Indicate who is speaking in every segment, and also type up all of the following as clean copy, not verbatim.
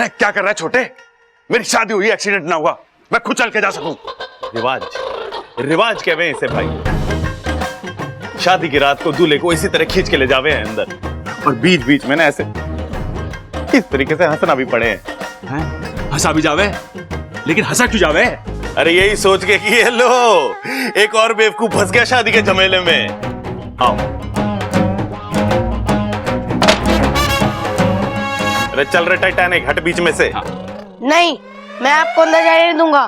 Speaker 1: अरे क्या कर रहा है छोटे? मेरी शादी हुई, एक्सीडेंट ना हुआ, मैं खुद चल के जा सकूं।
Speaker 2: रिवाज कहवे इसे भाई। शादी की रात को दूल्हे को इसी तरह खींच के ले जावे हैं अंदर, और बीच बीच में ना ऐसे इस तरीके से हंसना भी पड़े हैं।
Speaker 1: हंसा भी जावे, लेकिन हंसा क्यों जावे?
Speaker 2: अरे यही सोच के कि ये लो एक और बेवकूफ फंस गया शादी के झमेले में। आओ, अरे चल रहे टाइटैनिक, हट बीच में से।
Speaker 3: नहीं, मैं आपको अंदर जाने नहीं दूंगा।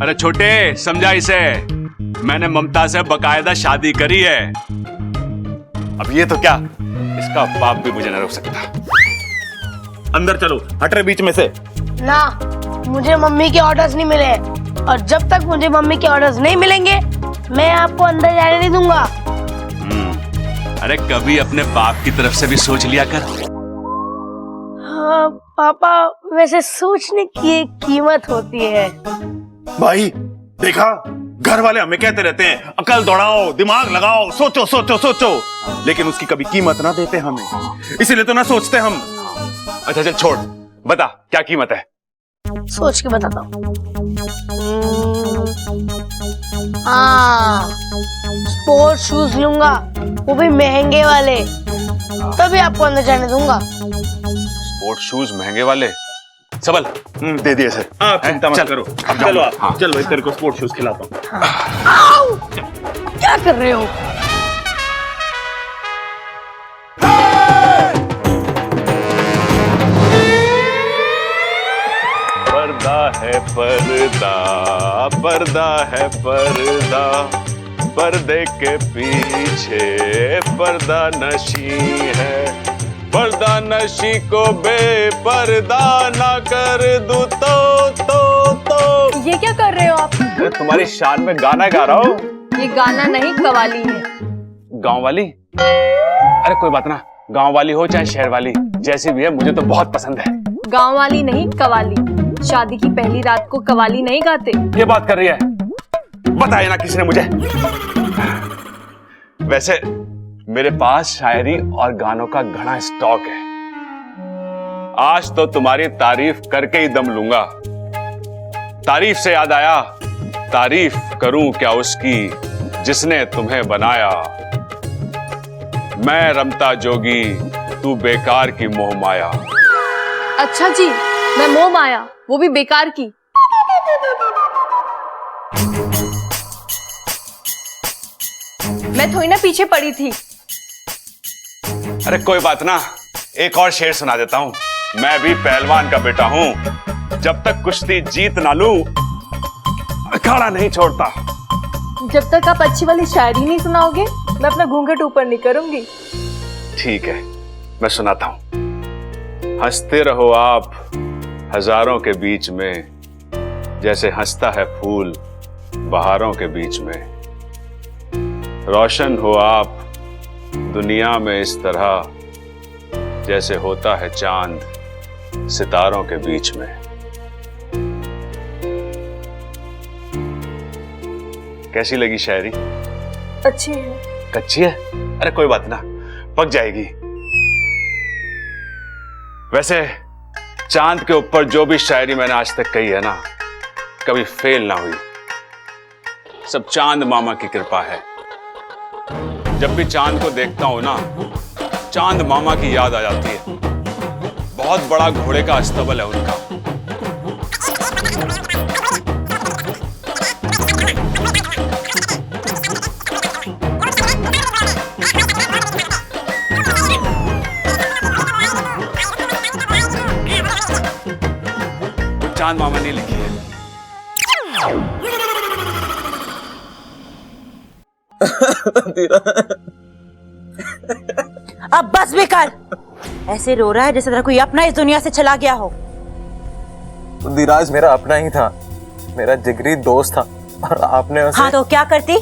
Speaker 1: अरे छोटे, समझा इसे, मैंने ममता से बकायदा शादी करी है। अब ये तो क्या, इसका बाप भी मुझे न रोक सकता।
Speaker 2: अंदर चलो, हट रहे बीच में से।
Speaker 3: ना, मुझे मम्मी के ऑर्डर्स नहीं मिले, और जब तक मुझे मम्मी के ऑर्डर्स नहीं मिलेंगे मैं आपको अंदर जाने नहीं दूंगा।
Speaker 1: अरे कभी अपने बाप की तरफ से भी सोच लिया कर।
Speaker 3: हाँ पापा, वैसे सोचने की एक कीमत होती है।
Speaker 2: भाई देखा, घर वाले हमें कहते रहते हैं अकल दौड़ाओ, दिमाग लगाओ, सोचो सोचो सोचो, लेकिन उसकी कभी कीमत ना देते हमें, इसीलिए तो ना सोचते हम।
Speaker 1: अच्छा चल छोड़, बता क्या कीमत है?
Speaker 3: सोच के बताता हूँ। हाँ, स्पोर्ट शूज लूंगा, वो भी महंगे वाले, तभी आपको अंदर जाने दूंगा।
Speaker 1: स्पोर्ट शूज महंगे वाले? सबल दे दिए सर।
Speaker 2: आप चिंता मत करो, चलो आप।
Speaker 1: हाँ।
Speaker 2: चल भाई, तेरे को स्पोर्ट शूज खिलाता हूँ।
Speaker 3: आओ! क्या कर रहे हो?
Speaker 2: पर्दा है पर्दा, पर्दा है पर्दा, पर्दे के पीछे पर्दा नशी है, पर्दा नशी को बेपर्दा ना कर दूं तो।
Speaker 4: ये क्या कर रहे हो आप?
Speaker 1: तुम्हारी शान में गाना गा रहा हूँ।
Speaker 4: ये गाना नहीं, कवाली है।
Speaker 1: गांव वाली? अरे कोई बात ना, गांव वाली हो चाहे शहर वाली, जैसी भी है मुझे तो बहुत पसंद है।
Speaker 4: गांव वाली नहीं, कवाली। शादी की पहली रात को कवाली नहीं गाते।
Speaker 1: ये बात कर रही है? बताया ना किसी ने मुझे। वैसे मेरे पास शायरी और गानों का घना स्टॉक है। आज तो तुम्हारी तारीफ करके ही दम लूंगा। तारीफ से याद आया, तारीफ करूं क्या उसकी जिसने तुम्हें बनाया। मैं रमता जोगी, तू बेकार की मोह माया।
Speaker 4: अच्छा जी, मैं मोह माया, वो भी बेकार की। मैं थोड़ी ना पीछे पड़ी थी।
Speaker 1: अरे कोई बात ना, एक और शेर सुना देता हूं। मैं भी पहलवान का बेटा हूं, जब तक कुश्ती जीत ना लूं अखाड़ा नहीं छोड़ता।
Speaker 4: जब तक आप अच्छी वाली शायरी नहीं सुनाओगे मैं अपना घूंघट ऊपर नहीं करूंगी।
Speaker 1: ठीक है, मैं सुनाता हूं। हंसते रहो आप हजारों के बीच में, जैसे हंसता है फूल बहारों के बीच में। रोशन हो आप दुनिया में इस तरह, जैसे होता है चांद सितारों के बीच में। कैसी लगी शायरी?
Speaker 4: अच्छी है।
Speaker 1: कच्ची है? अरे कोई बात ना, पक जाएगी। वैसे चांद के ऊपर जो भी शायरी मैंने आज तक कही है ना, कभी फेल ना हुई। सब चांद मामा की कृपा है। जब भी चांद को देखता हूं ना, चांद मामा की याद आ जाती है। बहुत बड़ा घोड़े का अस्तबल है उनका। चांद मामा ने लिखी है।
Speaker 5: अब बस भी कर। ऐसे रो रहा है जैसे तेरा कोई अपना इस दुनिया से चला गया हो।
Speaker 6: तो धीराज मेरा अपना ही था, मेरा जिगरी दोस्त था, और आपने उसे...
Speaker 5: हाँ तो क्या करती?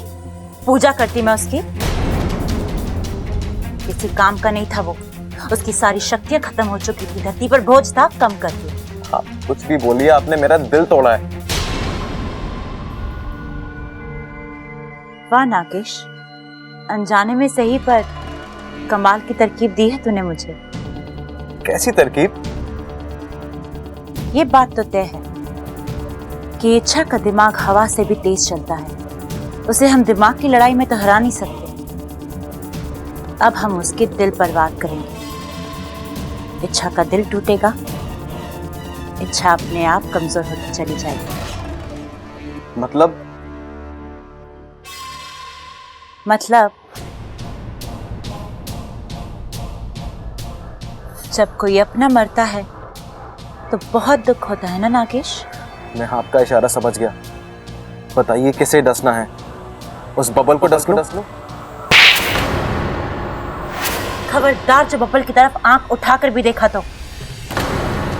Speaker 5: पूजा करती मैं उसकी। किसी काम का नहीं था वो। उसकी सारी शक्तियां खत्म हो चुकी थी, धरती पर बोझ था, कम कर दिया।
Speaker 6: आप कुछ भी बोलिए, आपने मेरा दिल तोड़ा है।
Speaker 5: वाह नागेश, अनजाने में सही पर कमाल की तरकीब दी है तूने मुझे।
Speaker 6: कैसी तरकीब?
Speaker 5: ये बात तो तय है कि इच्छा का दिमाग हवा से भी तेज चलता है। उसे हम दिमाग की लड़ाई में तो हरा नहीं सकते। अब हम उसके दिल पर वार करेंगे। इच्छा का दिल टूटेगा, इच्छा अपने आप कमजोर होती चली जाएगी।
Speaker 6: मतलब
Speaker 5: जब कोई अपना मरता है तो बहुत दुख होता है ना नागेश।
Speaker 6: मैं आपका इशारा समझ गया। बताइए किसे डसना है? उस बबल को डस लूं?
Speaker 5: खबरदार जो बबल की तरफ आंख उठाकर भी देखा तो।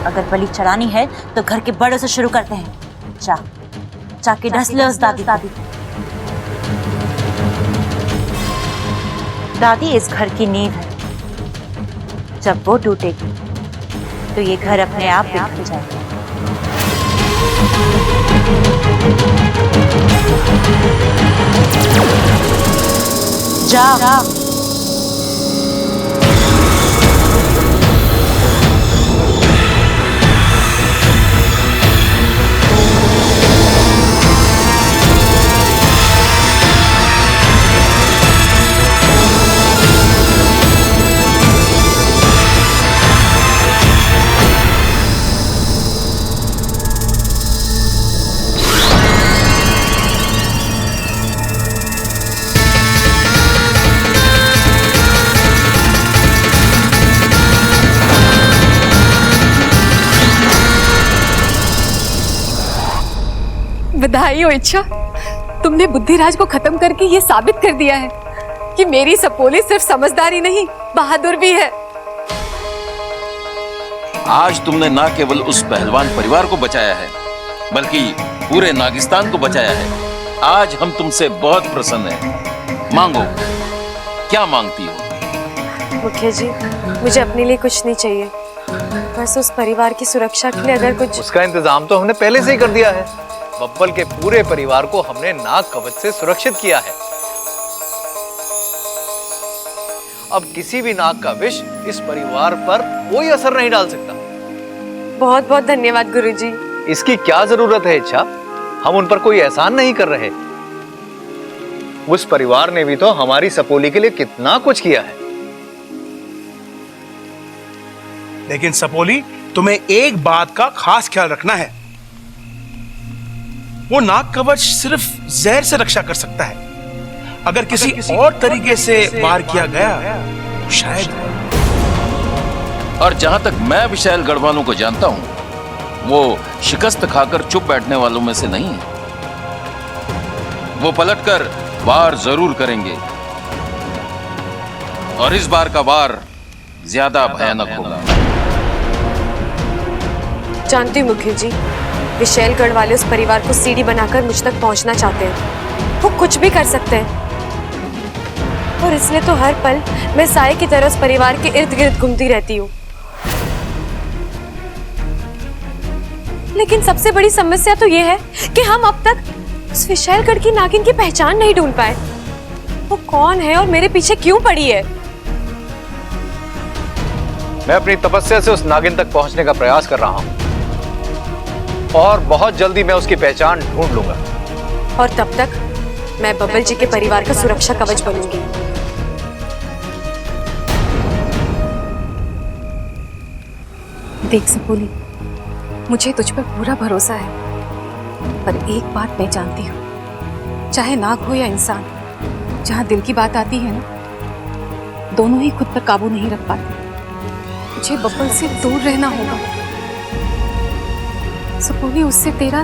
Speaker 5: अगर बलि चढ़ानी है तो घर के बड़ों से शुरू करते हैं। जाके डस ले उस दादी। दादी इस घर की नींव है। जब वो टूटेगी तो ये घर अपने आप बिखर जाएगा। जा।
Speaker 4: बधाई हो इच्छा, तुमने बुद्धिराज को खत्म करके ये साबित कर दिया है कि मेरी सपोली सिर्फ समझदारी नहीं, बहादुर भी है।
Speaker 7: आज तुमने न केवल उस पहलवान परिवार को बचाया है बल्कि पूरे नागिस्तान को बचाया है। आज हम तुमसे बहुत प्रसन्न हैं। मांगो, क्या मांगती हो?
Speaker 8: मुखिया जी, मुझे अपने लिए कुछ नहीं चाहिए, बस उस परिवार की सुरक्षा के लिए अगर कुछ।
Speaker 9: उसका इंतजाम तो हमने पहले से ही कर दिया है। बब्बल के पूरे परिवार को हमने नाग कवच से सुरक्षित किया है। अब किसी भी नाग का विष इस परिवार पर कोई असर नहीं डाल सकता।
Speaker 8: बहुत बहुत धन्यवाद गुरुजी।
Speaker 9: इसकी क्या जरूरत है इच्छा? हम उन पर कोई एहसान नहीं कर रहे। उस परिवार ने भी तो हमारी सपोली के लिए कितना कुछ किया है।
Speaker 10: लेकिन सपोली, तुम्हें एक बात का खास ख्याल रखना है। वो नाग कवच सिर्फ जहर से रक्षा कर सकता है। अगर किसी और तरीके से वार किया गया तो शायद।
Speaker 7: और जहां तक मैं विशाल गढ़वालों को जानता हूं, वो शिकस्त खाकर चुप बैठने वालों में से नहीं है। वो पलटकर वार जरूर करेंगे और इस बार का वार ज्यादा भयानक होगा।
Speaker 8: जानती हूँ मुखिया जी, विशैलगढ़ वाले उस परिवार को सीढ़ी बनाकर मुझ तक पहुंचना चाहते हैं। वो कुछ भी कर सकते हैं और इसलिए तो हर पल मैं साये की तरह उस परिवार के इर्द गिर्द घूमती रहती हूँ। लेकिन सबसे बड़ी समस्या तो ये है कि हम अब तक उस विशैलगढ़ की नागिन की पहचान नहीं ढूंढ पाए। वो कौन है और मेरे पीछे क्यों पड़ी है?
Speaker 9: मैं अपनी तपस्या से उस नागिन तक पहुंचने का प्रयास कर रहा हूं और बहुत जल्दी मैं उसकी पहचान ढूंढ लूंगा।
Speaker 8: और तब तक मैं बब्बल जी के परिवार का सुरक्षा कवच बनूंगी।
Speaker 4: देख सपोली, मुझे तुझ पर पूरा भरोसा है, पर एक बात मैं जानती हूँ, चाहे नाग हो या इंसान, जहाँ दिल की बात आती है ना, दोनों ही खुद पर काबू नहीं रख पाते। मुझे बब्बल से दूर रहना होगा। सपोली, उससे तेरा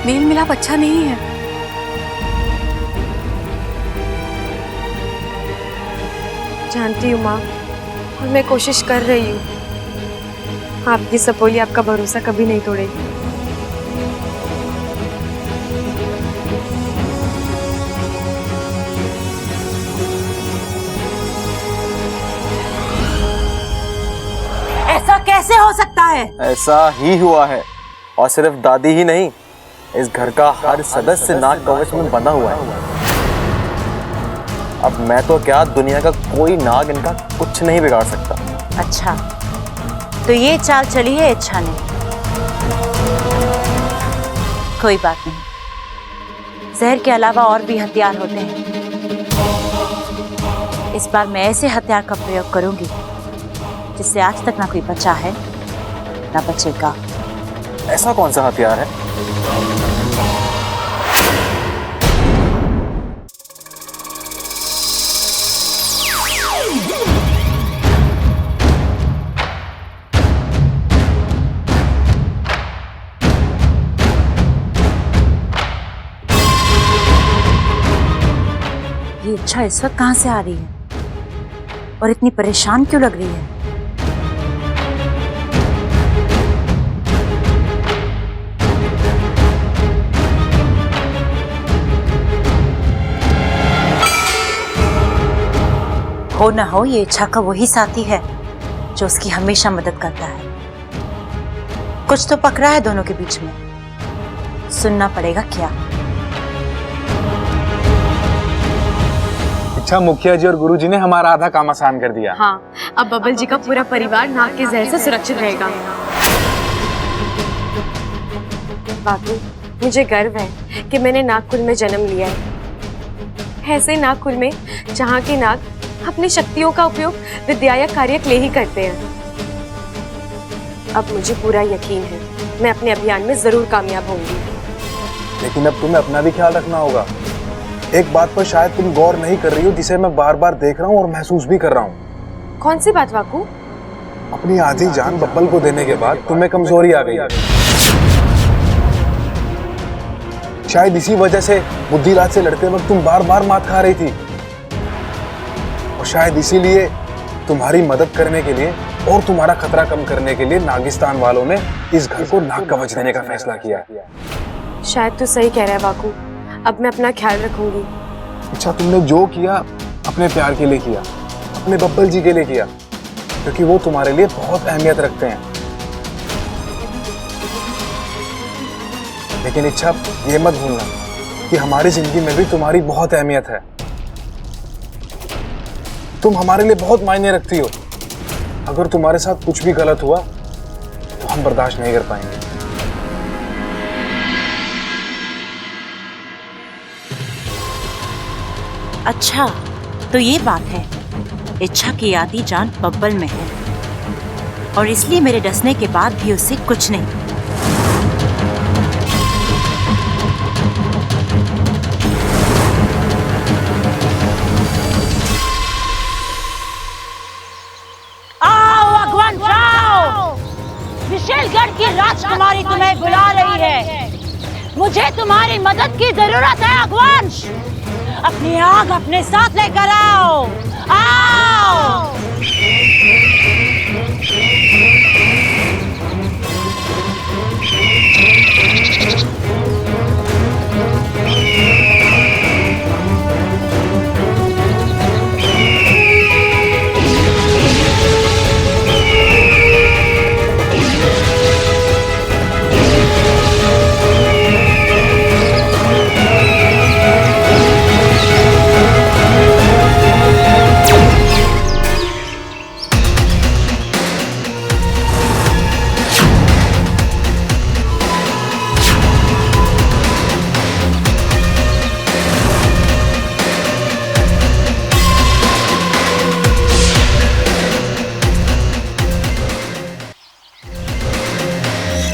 Speaker 4: मेल मिलाप अच्छा नहीं है।
Speaker 8: जानती हूँ माँ, और मैं कोशिश कर रही हूँ। आपकी सपोली आपका भरोसा कभी नहीं तोड़ेगी।
Speaker 5: ऐसा कैसे हो सकता है?
Speaker 6: ऐसा ही हुआ है, और सिर्फ दादी ही नहीं, इस घर का हर सदस्य नाग कवच में बंधा हुआ है। अब मैं तो क्या, दुनिया का कोई नाग इनका कुछ नहीं बिगाड़ सकता।
Speaker 5: अच्छा, तो ये चाल चली है इच्छा ने। कोई बात नहीं, जहर के अलावा और भी हथियार होते हैं। इस बार मैं ऐसे हथियार का प्रयोग करूंगी जिससे आज तक ना कोई बचा है ना बचेगा।
Speaker 6: ऐसा कौन सा हथियार है?
Speaker 5: ये इच्छा इस वक्त कहां से आ रही है और इतनी परेशान क्यों लग रही है? हो ना हो ये इच्छा का वही साथी है जो उसकी हमेशा मदद करता है। कुछ तो पकड़ा है दोनों के बीच में, सुनना पड़ेगा क्या।
Speaker 6: अच्छा, मुखिया जी और गुरुजी ने हमारा आधा काम आसान कर दिया।
Speaker 8: हाँ, अब बबल जी का पूरा परिवार नाग के जहर से सुरक्षित रहेगा। बाबू, मुझे गर्व है कि मैंने नागकुल में जन्म लिया है। ऐसे नागकुल में जहाँ के नाग अपनी शक्तियों का उपयोग विद्या या कार्य के लिए ही करते हैं। अब मुझे पूरा यकीन है मैं अपने अभियान में जरूर कामयाब होंगी।
Speaker 6: लेकिन अब तुम्हें अपना भी ख्याल रखना होगा। एक बात पर शायद तुम गौर नहीं कर रही हो, जिसे मैं बार बार देख रहा हूँ और महसूस भी कर रहा हूँ।
Speaker 8: कौन सी बात वाकू?
Speaker 6: अपनी आधी जान बब्बल को देने के बाद तुम्हें कमजोरी आ गई। शायद इसी वजह से बुद्धि रात से लड़ते वक्त तुम बार बार मात खा रही थी, और शायद इसीलिए तुम्हारी मदद करने के लिए और तुम्हारा खतरा कम करने के लिए नागिस्तान वालों ने इस घर को नाग कवच देने का फैसला किया।
Speaker 8: शायद तू सही कह रहा है वाकू, अब मैं अपना ख्याल रखूंगी।
Speaker 6: अच्छा, तुमने जो किया अपने प्यार के लिए किया, अपने बब्बल जी के लिए किया, क्योंकि वो तुम्हारे लिए बहुत अहमियत रखते हैं। लेकिन इच्छा, ये मत भूलना कि हमारी जिंदगी में भी तुम्हारी बहुत अहमियत है। तुम हमारे लिए बहुत मायने रखती हो। अगर तुम्हारे साथ कुछ भी गलत हुआ तो हम बर्दाश्त नहीं कर पाएंगे।
Speaker 5: अच्छा, तो ये बात है। इच्छा की आधी जान बब्बल में है और इसलिए मेरे डसने के बाद भी उससे कुछ नहीं।
Speaker 3: आओ अगवंश आओ, विशेलगढ़ की राजकुमारी तुम्हें बुला रही है। मुझे तुम्हारी मदद की जरूरत है अगवंश। अपनी आग अपने साथ लेकर आओ। आओ।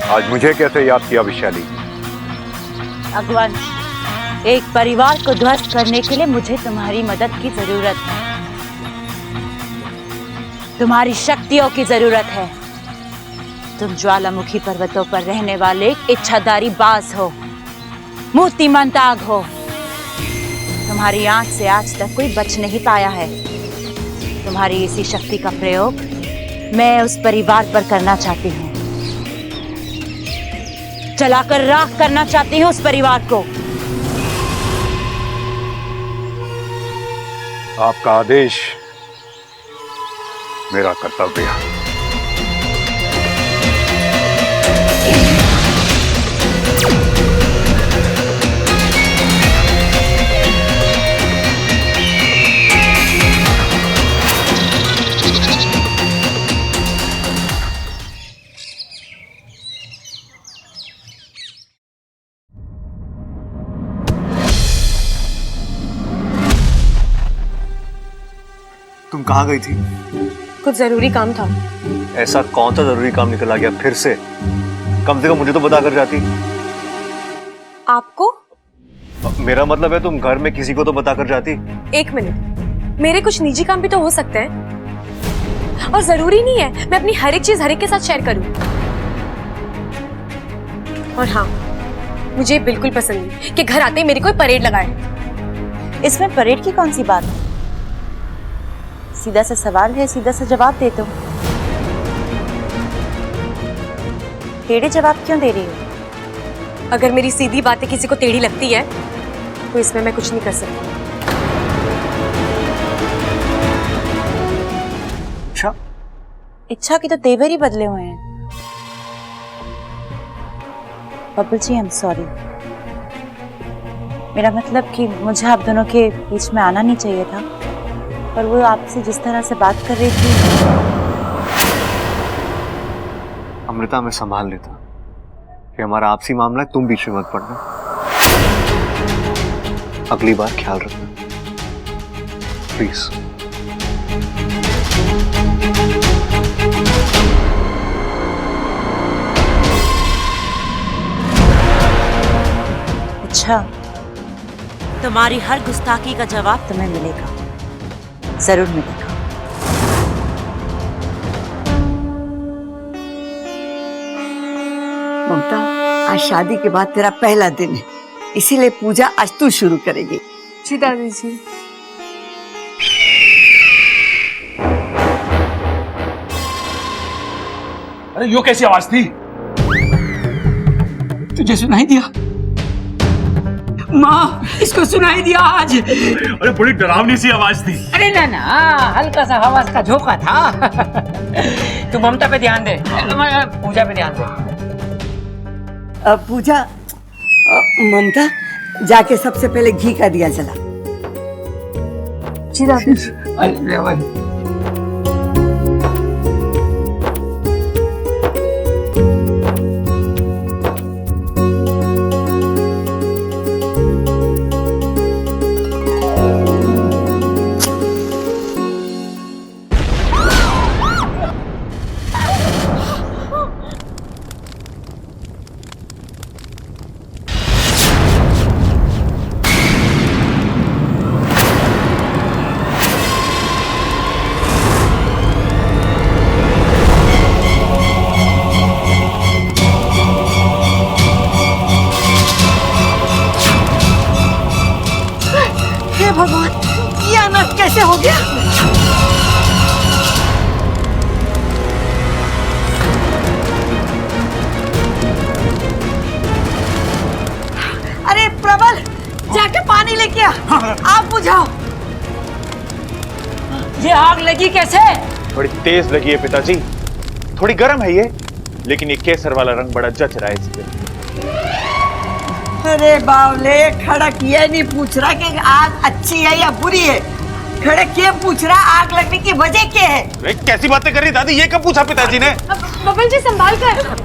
Speaker 11: आज मुझे कैसे याद किया विशाली?
Speaker 5: अगवंश, एक परिवार को ध्वस्त करने के लिए मुझे तुम्हारी मदद की जरूरत है। तुम्हारी शक्तियों की जरूरत है। तुम ज्वालामुखी पर्वतों पर रहने वाले एक इच्छाधारी बाज हो, मूर्तिमंत आग हो। तुम्हारी आंच से आज तक कोई बच नहीं पाया है। तुम्हारी इसी शक्ति का प्रयोग मैं उस परिवार पर करना चाहती हूँ। जलाकर राख करना चाहती हूँ उस परिवार को।
Speaker 11: आपका आदेश मेरा कर्तव्य है।
Speaker 9: तुम कहाँ गई थी?
Speaker 8: कुछ जरूरी काम था।
Speaker 9: ऐसा कौन सा जरूरी काम निकल आ गया फिर से? कम से कम मुझे तो बता कर जाती।
Speaker 8: आपको?
Speaker 9: मेरा मतलब है तुम घर में किसी को तो बता कर जाती।
Speaker 8: एक मिनट, मेरे कुछ निजी काम भी तो हो सकते हैं और जरूरी नहीं है मैं अपनी हर एक चीज हर एक के साथ शेयर करूं। और हाँ, मुझे बिल्कुल पसंद नहीं कि घर आते ही मेरी कोई परेड लगाए।
Speaker 5: इसमें परेड की कौन सी बात है? सीधा सा सवाल है, सीधा सा जवाब दे दो। टेढ़े जवाब क्यों दे रही हो?
Speaker 8: अगर मेरी सीधी बातें किसी को टेढ़ी लगती है तो इसमें मैं कुछ नहीं कर सकती।
Speaker 5: इच्छा की तो तेवर ही बदले हुए हैं। Bubble ji, I am sorry. मेरा मतलब कि मुझे आप दोनों के बीच में आना नहीं चाहिए था, पर वो आपसे जिस तरह से बात कर रही थी।
Speaker 9: अमृता, मैं संभाल लेता। ये हमारा आपसी मामला है, तुम बीच में मत पड़ना। अगली बार ख्याल रखना प्लीज।
Speaker 5: अच्छा, तुम्हारी हर गुस्ताखी का जवाब तुम्हें मिलेगा, जरूर मिलेगा।
Speaker 12: ममता, आज शादी के बाद तेरा पहला दिन है, इसीलिए पूजा आज तू शुरू करेगी।
Speaker 8: जी दादी जी।
Speaker 1: अरे यो कैसी आवाज थी?
Speaker 13: तुझे सुनाई दिया? माँ, इसको सुनाई दिया आज।
Speaker 2: अरे बड़ी डरावनी सी आवाज थी।
Speaker 13: अरे ना ना, हल्का सा आवाज का झोंका था। तू ममता पे ध्यान दे, पूजा पे ध्यान दे।
Speaker 12: पूजा, ममता जाके सबसे पहले घी का दिया जला।
Speaker 8: जी दादी।
Speaker 12: भगवान, ये अनर्थ कैसे हो गया? अरे प्रबल, जाके पानी लेके आ। आप बुझाओ।
Speaker 13: ये आग लगी कैसे?
Speaker 2: बड़ी तेज लगी है पिताजी, थोड़ी गर्म है ये, लेकिन ये केसर वाला रंग बड़ा जच रहा है इस पे।
Speaker 12: अरे बावले, खड़क ये नहीं पूछ रहा कि आग अच्छी है या बुरी है, खड़क ये पूछ रहा आग लगने की वजह क्या है।
Speaker 2: कैसी बातें कर रही दादी, ये कब पूछा पिताजी ने?
Speaker 8: बबल जी संभाल कर।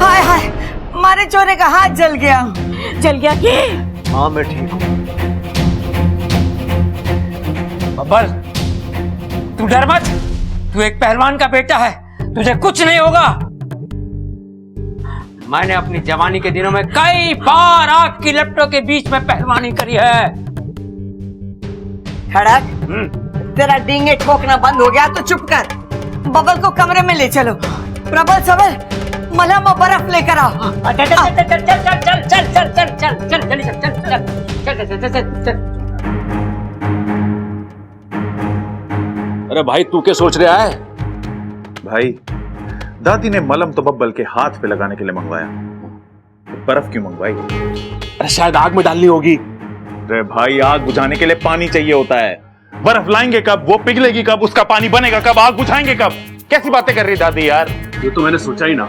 Speaker 12: हाय हाय, मारे चोरे का हाथ जल गया।
Speaker 5: जल गया कि?
Speaker 9: हाँ मैं ठीक हूँ।
Speaker 13: बब्बर, तू डर मत, तू एक पहलवान का बेटा है, तुझे कुछ नहीं होगा। मैंने अपनी जवानी के दिनों में कई बार आग की लपटों के बीच में पहलवानी करी है।
Speaker 12: खड़क, तेरा डींगे ठोकना बंद हो गया तो चुप कर। बबल को कमरे में ले चलो। प्रबल सबल, मलहम और बर्फ लेकर आओ।
Speaker 13: चल चल चल चल चल चल चल चल चल चल चल जल्दी चल चल चल चल चल चल चल।
Speaker 1: अरे भाई, तू क्या सोच रहा है?
Speaker 2: भाई, दादी ने मलहम तो बब्बल के हाथ पे लगाने के लिए मंगवाया, तो बर्फ क्यों मंगवाई?
Speaker 1: अरे शायद आग में डालनी होगी।
Speaker 2: अरे भाई, आग बुझाने के लिए पानी चाहिए होता है। बर्फ लाएंगे कब, वो पिघलेगी कब, उसका पानी बनेगा कब, आग बुझाएंगे कब? कैसी बातें कर रही दादी यार।
Speaker 1: ये तो मैंने सोचा ही ना।